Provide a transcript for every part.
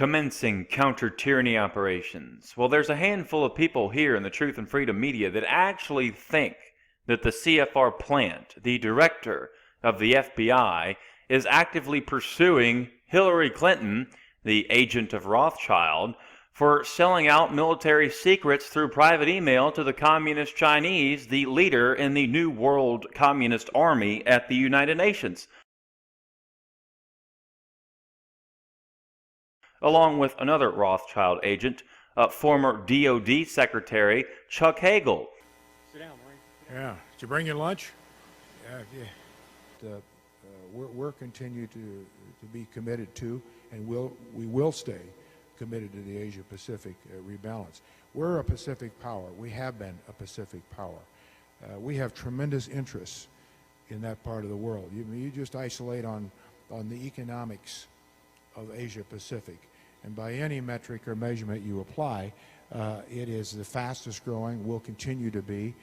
commencing counter-tyranny operations. Well, there's a handful of people here in the Truth and Freedom media that actually think that the CFR plant, the director of the FBI, is actively pursuing Hillary Clinton, the agent of Rothschild, for selling out military secrets through private email to the Communist Chinese, the leader in the New World Communist Army at the United Nations, along with another Rothschild agent, former DOD Secretary Chuck Hagel. Sit down, Maureen. Yeah. Did you bring your lunch? Yeah. We're continue to be committed to, and we will stay committed to the Asia-Pacific rebalance. We're a Pacific power. We have been a Pacific power. We have tremendous interests in that part of the world. You just isolate on the economics of Asia-Pacific, and by any metric or measurement you apply, it is the fastest growing, will continue to be,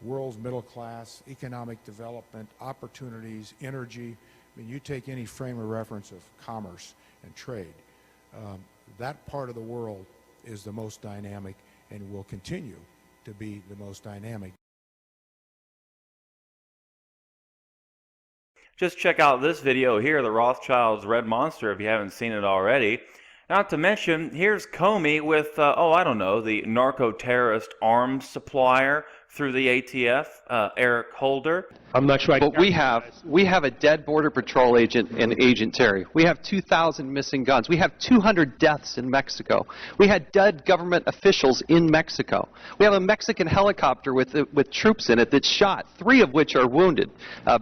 world's middle class, economic development, opportunities, energy. I mean, you take any frame of reference of commerce and trade, that part of the world is the most dynamic and will continue to be the most dynamic. Just check out this video here, the Rothschild's Red Monster, if you haven't seen it already. Not to mention, here's Comey with, I don't know, the narco-terrorist arms supplier through the ATF, Eric Holder. I'm not sure. But we have a dead Border Patrol agent in Agent Terry. We have 2,000 missing guns. We have 200 deaths in Mexico. We had dead government officials in Mexico. We have a Mexican helicopter with troops in it that shot, 3 of which are wounded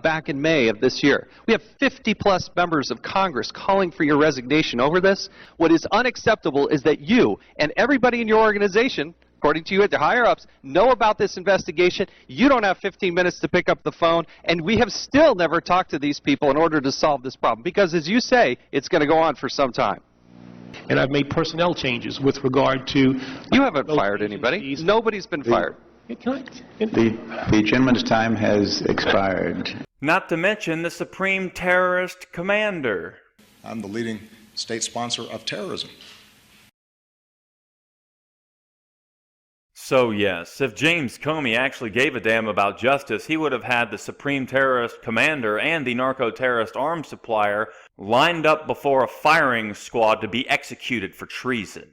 back in May of this year. We have 50-plus members of Congress calling for your resignation over this. What is unacceptable is that you and everybody in your organization, according to you at the higher-ups, know about this investigation. You don't have 15 minutes to pick up the phone, and we have still never talked to these people in order to solve this problem, because, as you say, it's going to go on for some time. And I've made personnel changes with regard to... You haven't fired anybody. Nobody's been fired. The gentleman's time has expired. Not to mention the Supreme Terrorist Commander. I'm the leading state sponsor of terrorism. So yes, if James Comey actually gave a damn about justice, he would have had the Supreme Terrorist Commander and the narco-terrorist arms supplier lined up before a firing squad to be executed for treason.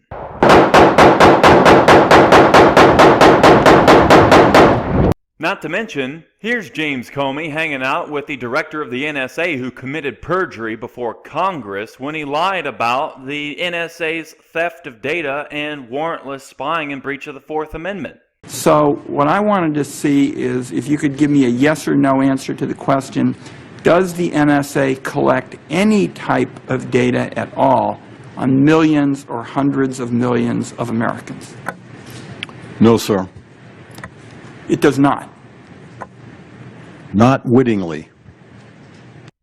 Not to mention, here's James Comey hanging out with the director of the NSA who committed perjury before Congress when he lied about the NSA's theft of data and warrantless spying in breach of the Fourth Amendment. So what I wanted to see is if you could give me a yes or no answer to the question, does the NSA collect any type of data at all on millions or hundreds of millions of Americans? No, sir. It does not. Not wittingly.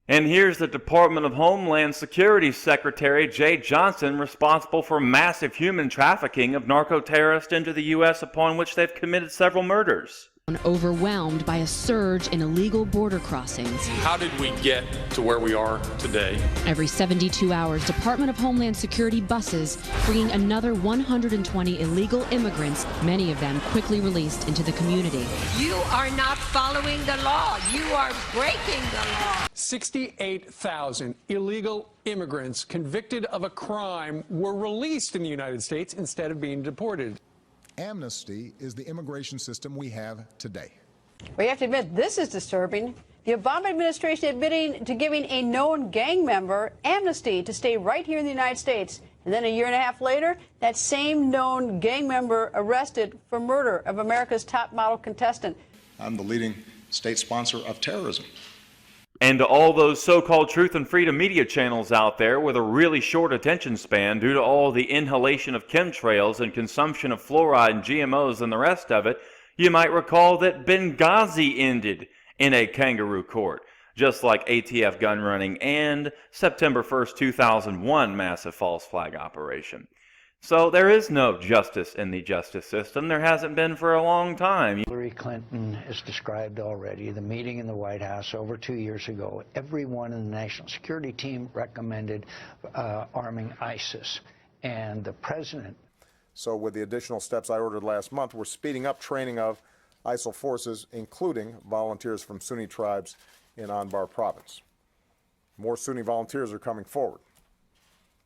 And here's the Department of Homeland Security Secretary Jay Johnson, responsible for massive human trafficking of narco-terrorists into the U.S., upon which they've committed several murders. Overwhelmed by a surge in illegal border crossings. How did we get to where we are today? Every 72 hours, Department of Homeland Security buses bringing another 120 illegal immigrants, many of them quickly released into the community. You are not following the law. You are breaking the law. 68,000 illegal immigrants convicted of a crime were released in the United States instead of being deported. Amnesty is the immigration system we have today. We have to admit, this is disturbing. The Obama administration admitting to giving a known gang member amnesty to stay right here in the United States. And then a year and a half later, that same known gang member arrested for murder of America's top model contestant. I'm the leading state sponsor of terrorism. And to all those so-called truth and freedom media channels out there with a really short attention span due to all the inhalation of chemtrails and consumption of fluoride and GMOs and the rest of it, you might recall that Benghazi ended in a kangaroo court, just like ATF gun running and September 1st, 2001 massive false flag operation. So there is no justice in the justice system. There hasn't been for a long time. Hillary Clinton has described already the meeting in the White House over 2 years ago. Everyone in the national security team recommended arming ISIS. and the president. So with the additional steps I ordered last month, we're speeding up training of ISIL forces, including volunteers from Sunni tribes in Anbar province. More Sunni volunteers are coming forward.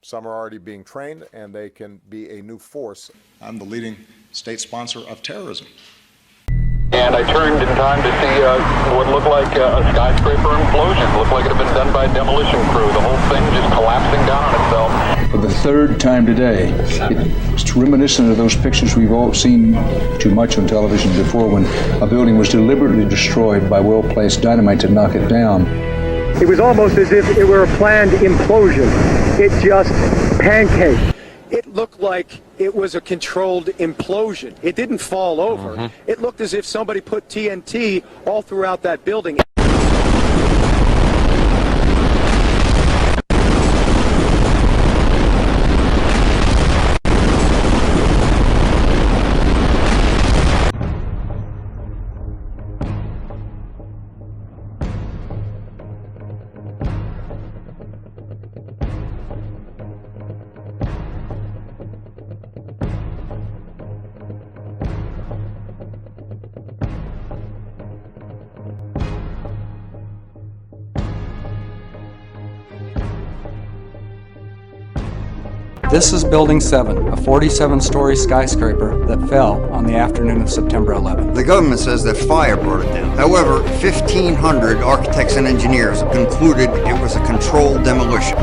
Some are already being trained, and they can be a new force. I'm the leading state sponsor of terrorism. And I turned in time to see what looked like a skyscraper implosion. Looked like it had been done by a demolition crew. The whole thing just collapsing down on itself. For the third time today, it's reminiscent of those pictures we've all seen too much on television before, when a building was deliberately destroyed by well-placed dynamite to knock it down. It was almost as if it were a planned implosion. It just pancaked. It looked like it was a controlled implosion. It didn't fall over. It looked as if somebody put TNT all throughout that building. This is Building 7, a 47-story skyscraper that fell on the afternoon of September 11th. The government says that fire brought it down. However, 1,500 architects and engineers have concluded it was a controlled demolition.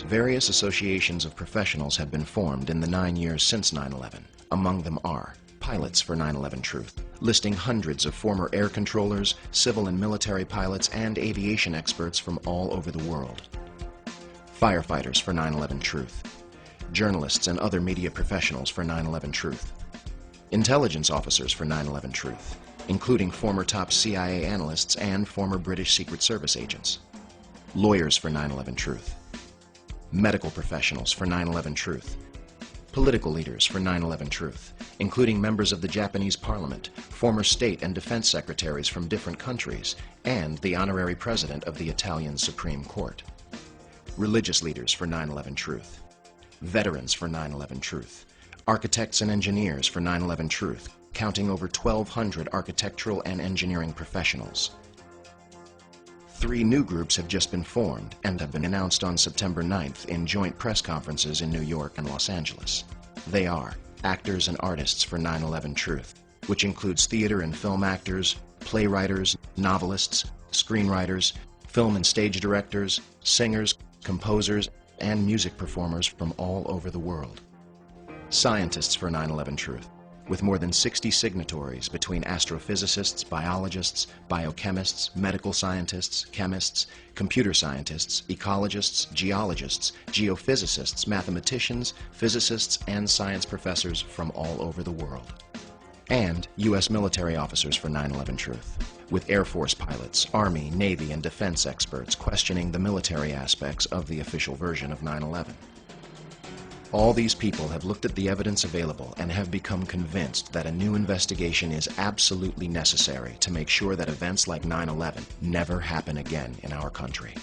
Various associations of professionals have been formed in the 9 years since 9/11. Among them are Pilots for 9/11 Truth, listing hundreds of former air controllers, civil and military pilots, and aviation experts from all over the world. Firefighters for 9/11 Truth, journalists and other media professionals for 9/11 Truth, intelligence officers for 9/11 Truth, including former top CIA analysts and former British Secret Service agents, lawyers for 9/11 Truth, medical professionals for 9/11 Truth, political leaders for 9/11 Truth, including members of the Japanese Parliament, former state and defense secretaries from different countries, and the honorary president of the Italian Supreme Court, religious leaders for 9/11 Truth, veterans for 9/11 Truth, architects and engineers for 9/11 Truth, counting over 1,200 architectural and engineering professionals, 3 new groups have just been formed and have been announced on September 9th in joint press conferences in New York and Los Angeles. They are Actors and Artists for 9/11 Truth, which includes theater and film actors, playwriters, novelists, screenwriters, film and stage directors, singers, composers, and music performers from all over the world. Scientists for 9/11 Truth, with more than 60 signatories between astrophysicists, biologists, biochemists, medical scientists, chemists, computer scientists, ecologists, geologists, geophysicists, mathematicians, physicists, and science professors from all over the world. And U.S. military officers for 9/11 Truth, with Air Force pilots, Army, Navy, and defense experts questioning the military aspects of the official version of 9/11. All these people have looked at the evidence available and have become convinced that a new investigation is absolutely necessary to make sure that events like 9/11 never happen again in our country.